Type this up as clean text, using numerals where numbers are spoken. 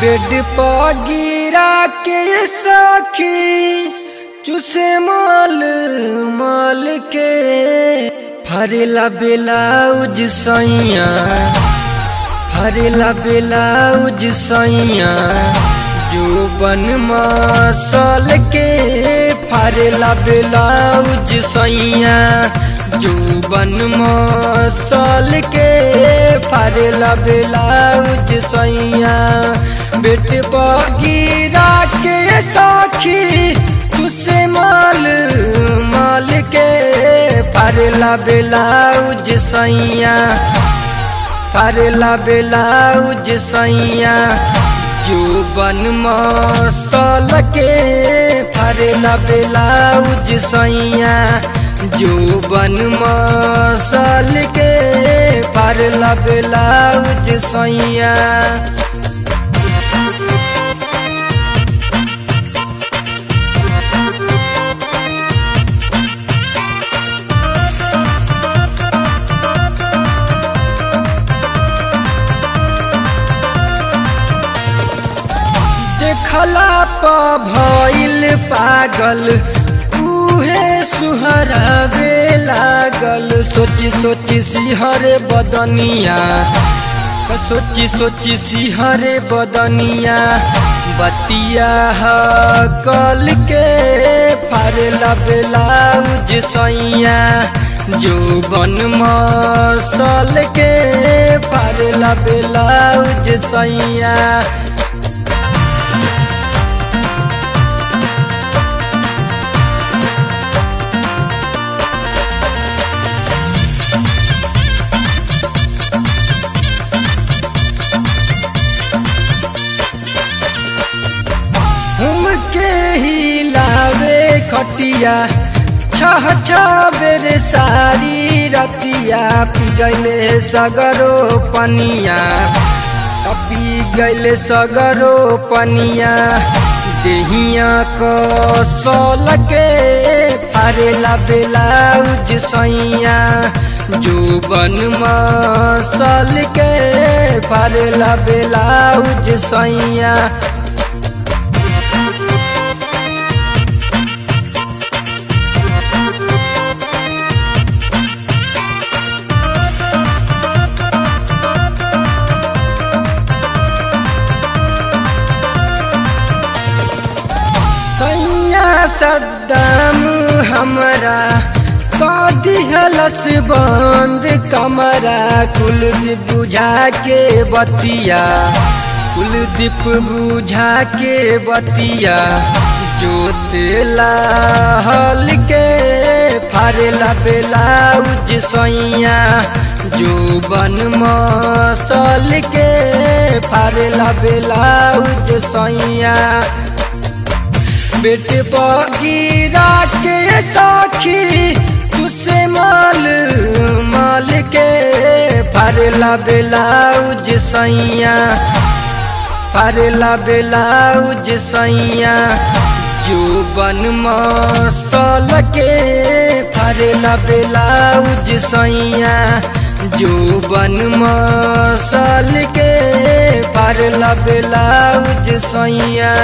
Bed पर गिरा के सखी चुसे माल माल के फरेला ब्लाउज सैया फरेला ब्लाउज सैया जो बन मसल के फरेला ब्लाउज सैया जो बन मसल के फरेला ब्लाउज सैया बेट बगिरा के सखी तुसे माल माल के फरेला ब्लाउज सैया फरेला ब्लाउज सैया जो बन मसल के फरेला ब्लाउज सैया जो बन मसल के फरेला ब्लाउज सैया। देखला पा भइल पागल उहे सुहरावे लागल सोची सोची सिहरे बदनिया सोची सोची सिहरे बदनिया बतिया कल के फरेला ब्लाउज सैया जो बन मसल के फरेला ब्लाउज सैया। के हिलावे खटिया छह बेर सारी रतिया पी गईले सगरो पनिया पी गईले सगरो पनिया देहिया कसल के फरेला ब्लाउज सैया जो बन मसल के फरेला ब्लाउज सैया। सद्दाम हमरा दिहलस बंद कमरा कुलदीप बुझा के बतिया कुलदीप बुझा के बतिया जो तेला हल के फरेला ब्लाउज सैया जो बन मसल के फरेला ब्लाउज सैया बेट बगिरा के सखी तुसे माल माल के फरेला ब्लाउज सैया फरेला ब्लाउज सैया जो बन मसल के फरेला ब्लाउज सैया जो बन मसल के फरेला ब्लाउज सैया।